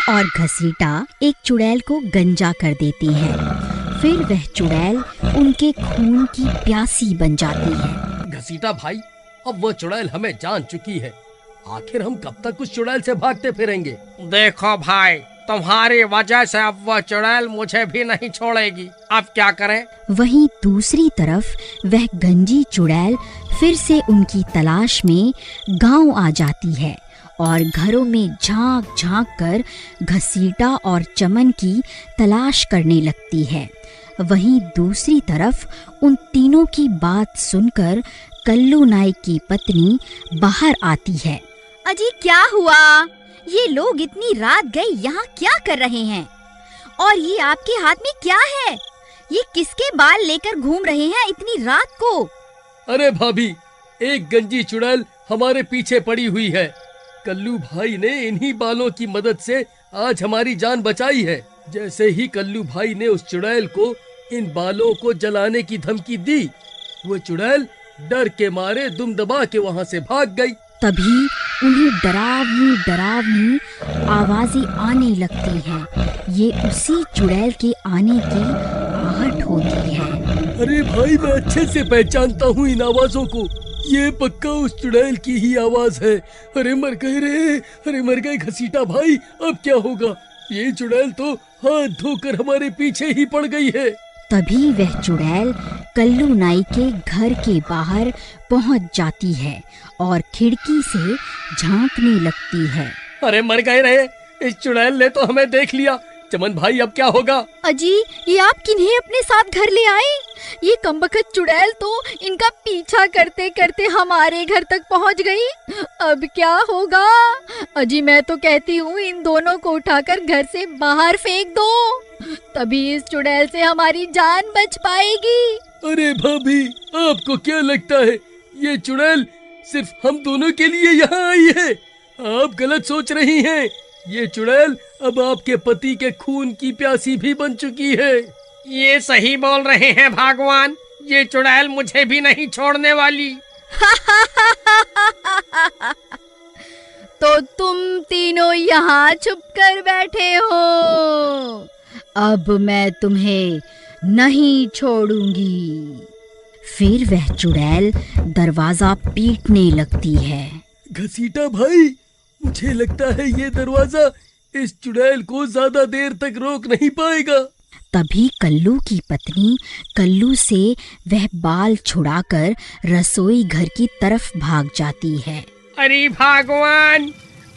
और घसीटा एक चुड़ैल को गंजा कर देते हैं। फिर वह चुड़ैल उनके खून की प्यासी बन जाती है। घसीटा भाई, अब वह चुड़ैल हमें जान चुकी है। आखिर हम कब तक उस चुड़ैल से भागते फिरेंगे? देखो भाई, तुम्हारी वजह से अब वह चुड़ैल मुझे भी नहीं छोड़ेगी। अब क्या करें? वहीं दूसरी तरफ वह गंजी चुड़ैल फिर से उनकी तलाश में गांव आ जाती है और घरों में झांक झांक कर घसीटा और चमन की तलाश करने लगती है। वहीं दूसरी तरफ उन तीनों की बात सुनकर कल्लू नाई की पत्नी बाहर आती है। अजी क्या हुआ? ये लोग इतनी रात गए यहाँ क्या कर रहे हैं? और ये आपके हाथ में क्या है? ये किसके बाल लेकर घूम रहे हैं इतनी रात को? अरे भाभी, एक गंजी चुड़ैल हमारे पीछे पड़ी हुई है। कल्लू भाई ने इन्हीं बालों की मदद से आज हमारी जान बचाई है। जैसे ही कल्लू भाई ने उस चुड़ैल को इन बालों को जलाने की धमकी दी, वो चुड़ैल डर के मारे दुम दबा के वहाँ से भाग गई। तभी उन्हें डरावनी डरावनी आवाजें आने लगती हैं। ये उसी चुड़ैल के आने की आहट होती है। अरे भाई, मैं अच्छे से पहचानता हूँ इन आवाजों को। ये पक्का उस चुड़ैल की ही आवाज है। अरे मर गए रे, अरे मर गए घसीटा भाई, अब क्या होगा? ये चुड़ैल तो हाथ धोकर हमारे पीछे ही पड़ गई है। तभी वह चुड़ैल कल्लू नाई के घर के बाहर पहुंच जाती है और खिड़की से झांकने लगती है। अरे मर गए रे, इस चुड़ैल ने तो हमें देख लिया। चमन भाई, अब क्या होगा? अजी, ये आप किन्हें अपने साथ घर ले आए? ये कमबख्त चुड़ैल तो इनका पीछा करते करते हमारे घर तक पहुंच गई। अब क्या होगा? अजी, मैं तो कहती हूँ इन दोनों को उठाकर घर से बाहर फेंक दो, तभी इस चुड़ैल से हमारी जान बच पाएगी। अरे भाभी, आपको क्या लगता है ये चुड़ैल सिर्फ हम दोनों के लिए यहाँ आई है? आप गलत सोच रही हैं। ये चुड़ैल अब आपके पति के खून की प्यासी भी बन चुकी है। ये सही बोल रहे हैं भगवान, ये चुड़ैल मुझे भी नहीं छोड़ने वाली। तो तुम तीनों यहाँ छुप कर बैठे हो, अब मैं तुम्हें नहीं छोड़ूंगी। फिर वह चुड़ैल दरवाजा पीटने लगती है। घसीटा भाई, मुझे लगता है ये दरवाजा इस चुड़ैल को ज्यादा देर तक रोक नहीं पाएगा। तभी कल्लू की पत्नी कल्लू से वह बाल छुड़ाकर रसोई घर की तरफ भाग जाती है। अरे भगवान,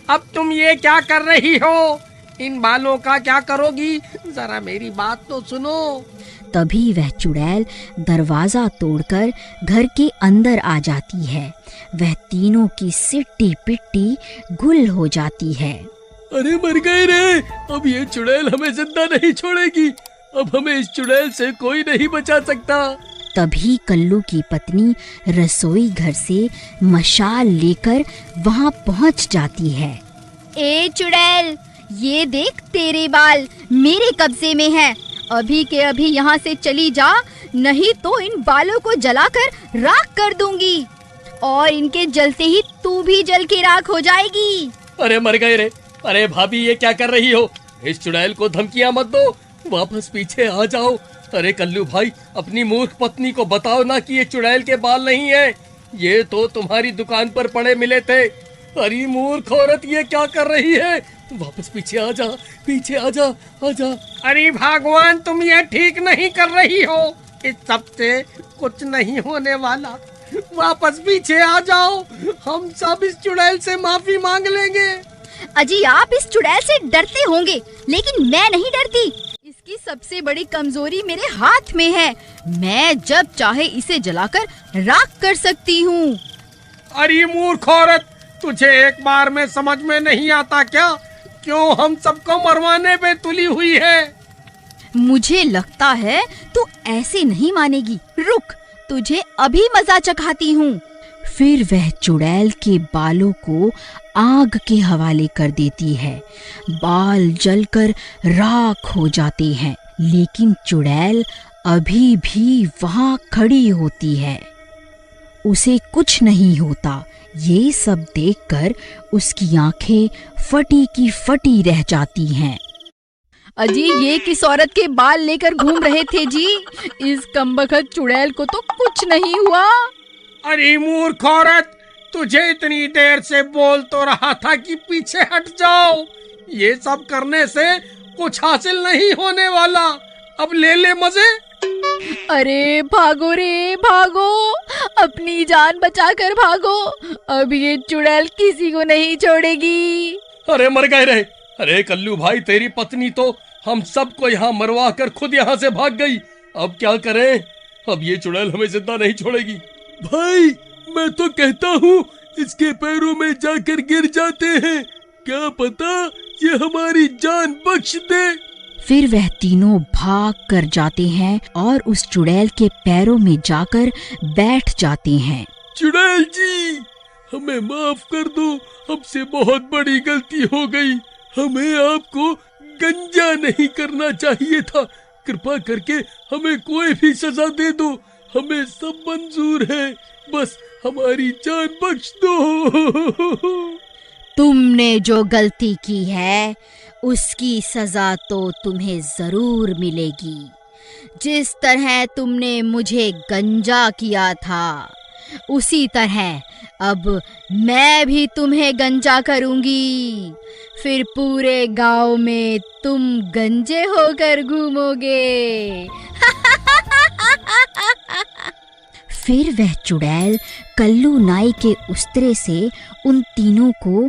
अब तुम ये क्या कर रही हो? इन बालों का क्या करोगी? जरा मेरी बात तो सुनो। तभी वह चुड़ैल दरवाजा तोड़कर घर के अंदर आ जाती है। वह तीनों की सिट्टी पिट्टी गुल हो जाती है। अरे मर गए रे, अब ये चुड़ैल हमें जिंदा नहीं छोड़ेगी। अब हमें इस चुड़ैल से कोई नहीं बचा सकता। तभी कल्लू की पत्नी रसोई घर से मशाल लेकर वहां पहुंच जाती है। ए चुड़ैल, ये देख, तेरे बाल मेरे कब्जे में हैं। अभी के अभी यहाँ से चली जा, नहीं तो इन बालों को जलाकर राख कर दूंगी और इनके जलते ही तू भी जल के राख हो जाएगी। अरे मर गए रे। अरे भाभी, ये क्या कर रही हो? इस चुड़ैल को धमकियां मत दो, वापस पीछे आ जाओ। अरे कल्लू भाई, अपनी मूर्ख पत्नी को बताओ ना कि ये चुड़ैल के बाल नहीं है, ये तो तुम्हारी दुकान पर पड़े मिले थे। अरे मूर्ख औरत, ये क्या कर रही है? वापस पीछे आ जा, पीछे आ जा, आ जा। अरे भगवान, तुम ये ठीक नहीं कर रही हो। इस सब से कुछ नहीं होने वाला। वापस पीछे आ जाओ, हम सब इस चुड़ैल से माफी मांग लेंगे। अजी, आप इस चुड़ैल से डरते होंगे, लेकिन मैं नहीं डरती। इसकी सबसे बड़ी कमजोरी मेरे हाथ में है। मैं जब चाहे इसे जलाकर राख कर सकती हूँ। अरे मूर्ख औरत, तुझे एक बार में समझ में नहीं आता क्या? क्यों हम सबको मरवाने पे तुली हुई है? मुझे लगता है तू ऐसे नहीं मानेगी। रुक, तुझे अभी मजा चखाती हूँ। फिर वह चुड़ैल के बालों को आग के हवाले कर देती है। बाल जलकर राख हो जाते हैं, लेकिन चुड़ैल अभी भी वहां खड़ी होती है। उसे कुछ नहीं होता। ये सब देखकर उसकी आंखें फटी की फटी रह जाती हैं। अजी ये किस औरत के बाल लेकर घूम रहे थे जी? इस कमबख्त चुड़ैल को तो कुछ नहीं हुआ। अरे मूर्ख औरत, तुझे इतनी देर से बोल तो रहा था कि पीछे हट जाओ। ये सब करने से कुछ हासिल नहीं होने वाला। अब ले मजे। अरे भागो रे भागो, अपनी जान बचाकर भागो। अब ये चुड़ैल किसी को नहीं छोड़ेगी। अरे मर गए रे। अरे कल्लू भाई, तेरी पत्नी तो हम सबको यहाँ मरवा कर खुद यहाँ से भाग गई। अब क्या करें? अब ये चुड़ैल हमें जिंदा नहीं छोड़ेगी। भाई मैं तो कहता हूँ इसके पैरों में जाकर गिर जाते हैं, क्या पता ये हमारी जान बख्श दे। फिर वह तीनों भाग कर जाते हैं और उस चुड़ैल के पैरों में जाकर बैठ जाते हैं। चुड़ैल जी, हमें माफ कर दो, हमसे बहुत बड़ी गलती हो गई। हमें आपको गंजा नहीं करना चाहिए था। कृपा करके हमें कोई भी सजा दे दो, हमें सब मंजूर है, बस हमारी जान बख्श दो। तुमने जो गलती की है उसकी सजा तो तुम्हें जरूर मिलेगी। जिस तरह तुमने मुझे गंजा किया था उसी तरह अब मैं भी तुम्हें गंजा करूंगी। फिर पूरे गांव में तुम गंजे होकर घूमोगे। फिर वह चुड़ैल कल्लू नाई के उस्तरे से उन तीनों को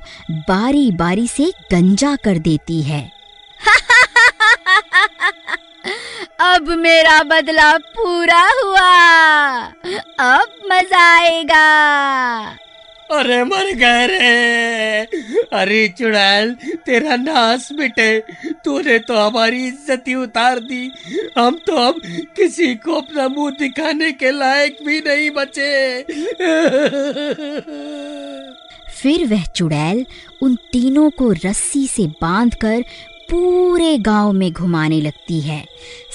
बारी बारी से गंजा कर देती है। अब मेरा बदला पूरा हुआ, अब मजा आएगा। अरे मर गए रे। अरे चुड़ैल, तेरा नाश मिटे। तूने तो हमारी इज्जत ही उतार दी। हम तो अब किसी को अपना मुंह दिखाने के लायक भी नहीं बचे। फिर वह चुड़ैल उन तीनों को रस्सी से बांधकर पूरे गांव में घुमाने लगती है।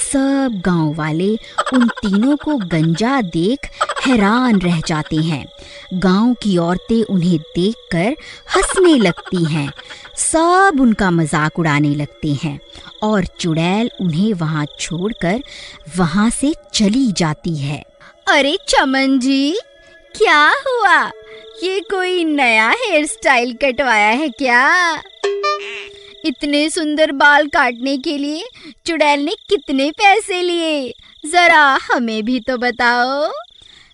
सब गांव वाले उन तीनों को गंजा देख हैरान रह जाते हैं। गांव की औरतें उन्हें देखकर हंसने लगती हैं। सब उनका मजाक उड़ाने लगते हैं और चुड़ैल उन्हें वहां छोड़कर वहां से चली जाती है। अरे चमन जी, क्या हुआ? ये कोई नया हेयर स्टाइल कटवाया है क्या? इतने सुंदर बाल काटने के लिए चुड़ैल ने कितने पैसे लिए? जरा हमें भी तो बताओ।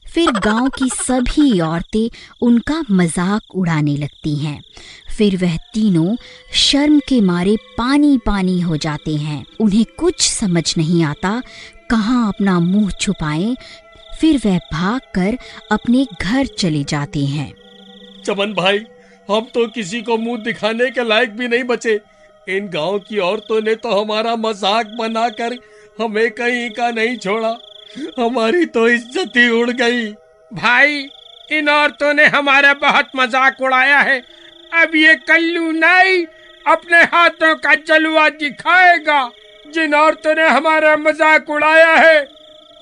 फिर गांव की सभी औरतें उनका मजाक उड़ाने लगती हैं। फिर वह तीनों शर्म के मारे पानी पानी हो जाते हैं। उन्हें कुछ समझ नहीं आता कहाँ अपना मुंह छुपाएं। फिर वह भागकर अपने घर चले जाते हैं। चमन भाई, हम तो किसी को मुंह दिखाने के लायक भी नहीं बचे। इन गांव की औरतों ने तो हमारा मजाक बनाकर हमें कहीं का नहीं छोड़ा। हमारी तो इज्जत ही उड़ गई। भाई, इन औरतों ने हमारा बहुत मजाक उड़ाया है। अब ये कल्लू नाई अपने हाथों का जलवा दिखाएगा। जिन औरतों ने हमारा मजाक उड़ाया है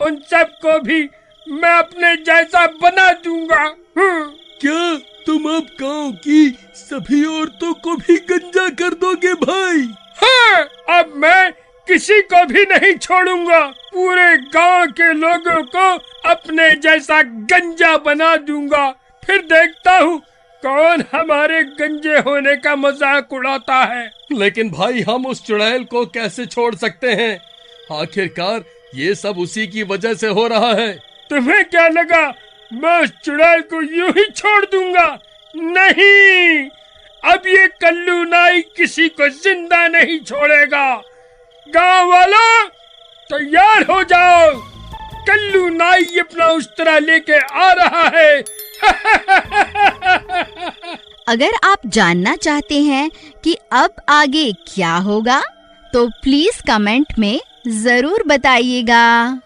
उन सबको भी मैं अपने जैसा बना दूंगा। क्या तुम अब गांव की सभी औरतों को भी गंजा कर दोगे भाई? हाँ, अब मैं किसी को भी नहीं छोड़ूंगा। पूरे गांव के लोगों को अपने जैसा गंजा बना दूंगा। फिर देखता हूँ कौन हमारे गंजे होने का मजाक उड़ाता है। लेकिन भाई, हम उस चुड़ैल को कैसे छोड़ सकते हैं? आखिरकार ये सब उसी की वजह से हो रहा है। तुम्हें क्या लगा मैं उस चुड़ैल को यूं ही छोड़ दूंगा? नहीं, अब ये कल्लू नाई किसी को जिंदा नहीं छोड़ेगा। गांव वालों, तैयार हो जाओ, कल्लू नाई अपना उस्तरा लेके आ रहा है। अगर आप जानना चाहते हैं कि अब आगे क्या होगा तो प्लीज कमेंट में जरूर बताइएगा।